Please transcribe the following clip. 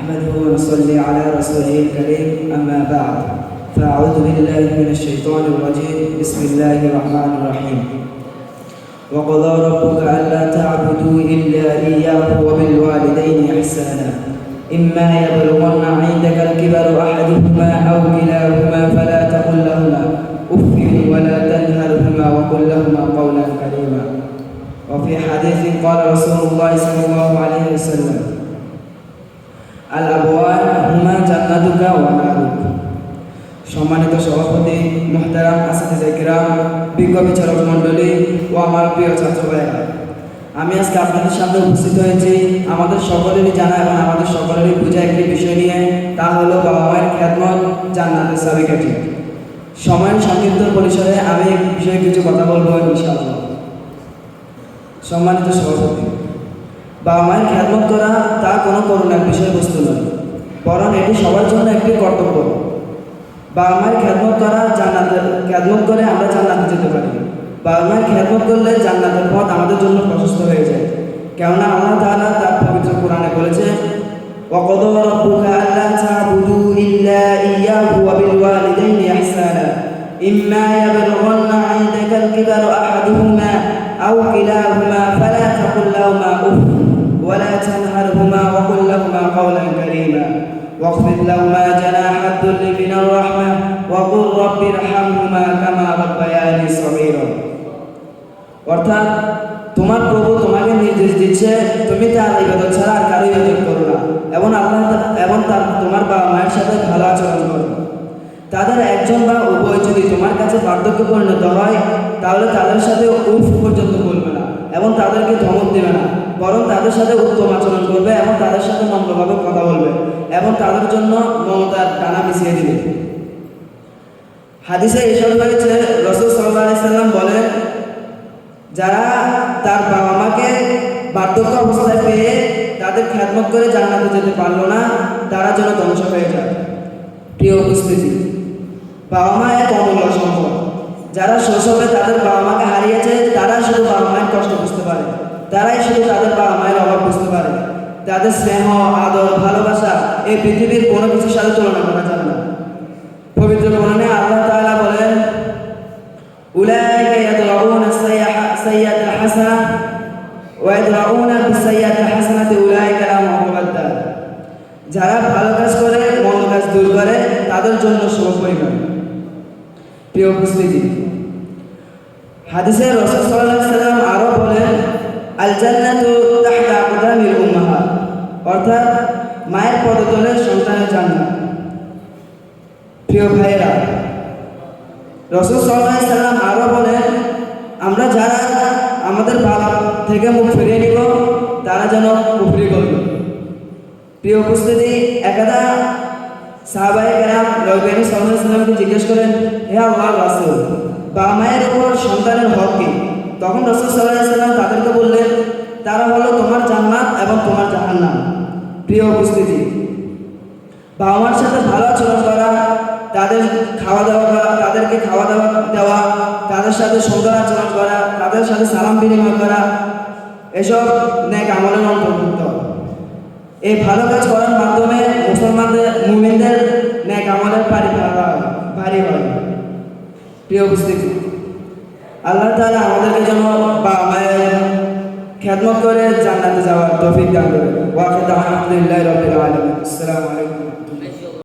نحمده ونصلي على رسوله الكريم أما بعد فأعوذ بالله من الشيطان الرجيم بسم الله الرحمن الرحيم وقضى ربك ألا تعبدوا إلا إياه وبالوالدين إحسانا إما يبلغن عندك الكبر أحدهما أو كلاهما فلا تقل لهما أف ولا تنهرهما وقل لهما قولا كريما وفي حديث قال رسول الله صلى الله عليه وسلم الأبوان هما جنتك ونارك। সম্মানিত সভাপতি, মুহতারাম আসিফে কিরাম, বিজ্ঞ বিচারক মণ্ডলী ও আমার প্রিয় ছাত্র ভাইরা, আমি আজকে আপনাদের সামনে উপস্থিত হয়েছি আমাদের সকলেরই জানা এবং আমাদের সকলেরই বোঝা একটি বিষয় নিয়ে, তা হলো বাবা মায়ের খেদমত জান্নাতের চাবিকাঠি। সময়ের সংক্ষিপ্ত পরিসরে আমি এই বিষয়ে কিছু কথা বলবো ইনশাআল্লাহ। সম্মানিত সভাপতি, বাবা মায়ের খেদমত করা তা কোনো করুণার বিষয়বস্তু নয়, বরং এটি সবার জন্য একটি কর্তব্য। বাবা মায়ের খেদমত করা খেদমত করে আমরা জান্নাতে যেতে পারি। বাবা মায়ের খেদমত করলে জান্নাতের পথ আমাদের জন্য প্রশস্ত হয়ে যায়। কেননা আল্লাহ তাআলা তার পবিত্র কোরআনে বলেছে, ওয়াকাদা রাব্বুকা আল্লা তা'বুদু ইল্লা ইয়্যাহু ওয়া বিল ওয়ালিদাইনি ইহসানা ইম্মা ইয়াবলুগান্না 'ইনদাকাল কিবারা আহাদুহুমা আও কিলাহুমা ফালা তাকুল লাহুমা উফ ওয়া লা তানহারহুমা ওয়া কুল লাহুমা কাওলান কারীমা واخفض لهما جناح الذل من الرحمة وقل رب ارحمهما كما ربياني صغيرا। অর্থাৎ তোমার প্রভু তোমাকে নির্দেশ দিচ্ছে তুমি তার ইবাদত ছাড়া আর কারো ইবাদত করো না এবং তোমার বাবা মায়ের সাথে ভালো আচরণ করো। তাদের একজন বা উভয় যদি তোমার কাছে বার্ধক্যে পরিণত হয় তাহলে তাদের সাথে উফ পর্যন্ত বলবে না এবং তাদেরকে ধমক দেবে না, বরং তাদের সাথে উত্তম আচরণ করবে এবং তাদের সাথে নম্রভাবে কথা বলবে এবং তাদের জন্য মমতার টানা মিশিয়ে দিবে। হাদিসে এসব হয়েছে, রাসূল সাল্লাল্লাহু আলাইহি সাল্লাম বলেন, যারা তার বাবা মাকে বার্ধক্য অবস্থায় পেয়ে তাদের খেদমত করে জান্নাতে যেতে পারলো না, তারা যেন ধ্বংস হয়ে যায়। প্রিয় উপস্থিতি, বাবা মা এক অমূল্য সম্পদ। যারা শৈশবে তাদের বাবা মাকে হারিয়েছে তারা শুধু বাবা মায়ের কষ্ট বুঝতে পারে, তারাই শুধু তাদের বাবা মায়ের অভাব বুঝতে পারে। তাদের স্নেহ, আদর, ভালোবাসা এই পৃথিবীর কোনো কিছুর সাথে তুলনা করা যাবে না। পবিত্র কোরআনে আল্লাহ তাআলা বলেন, উলাইকা ইয়াদরাউনা সাইয়্যাতাল হাসানা ওয়া ইয়াদরাউনা বিসাইয়্যাতিল হাসানাতি উলাইকা লাহুম উকুবাদ দার। যারা ভালো কাজ করে মন্দ কাজ দূর করে তাদের জন্য শুভ পরিণাম। প্রিয় উপস্থিতি, হাদিসে রাসূল সাল্লাল্লাহু আলাইহি সাল্লাম আরো বলেন, আল জান্নাতু তাহতা আকদামিল উম্মাহাত, অর্থাৎ মায়ের পদতলে সন্তানের জান্নাত। প্রিয় ভাইয়েরা, রাসূল সাল্লাল্লাহু আলাইহি সাল্লাম আরো বলেন, আমরা যারা আমাদের বাবা থেকে মুখ ফিরিয়ে নিব তারা যেন কুফরি করবে। প্রিয় উপস্থিতি, একদা সাহাবায়ে কেরাম নবী সাল্লাল্লাহু আলাইহি সাল্লামকে জিজ্ঞেস করেন, হে আল্লাহর রাসূল, বাবা মায়ের উপর সন্তানের হক কি? তখন রাসূল সাল্লাল্লাহু আলাইহি সাল্লাম তাদেরকে বললেন, তারা হলো তোমার জান্নাত এবং তোমার জাহান্নাম। প্রিয় উপস্থিতি, বাবা মার সাথে ভালো আচরণ করা, তাদেরকে খাওয়া দাওয়া দেওয়া, তাদের সাথে সুন্দর আচরণ করা, তাদের সাথে সালাম বিনিময় করা, এসব নেক আমলের অন্তর্ভুক্ত। এই ভালো কাজ করার মাধ্যমে মুমিনদের নেক আমলের ভারী হয়। প্রিয় উপস্থিতি, আল্লাহ তাআলা আমাদেরকে যেন বাবা মায়ের খেদমত করে জান্নাতে যাওয়ার তৌফিক দান করেন। ওয়া আলহামদুলিল্লাহি রাব্বিল আলামিন। আসসালামু আলাইকুম।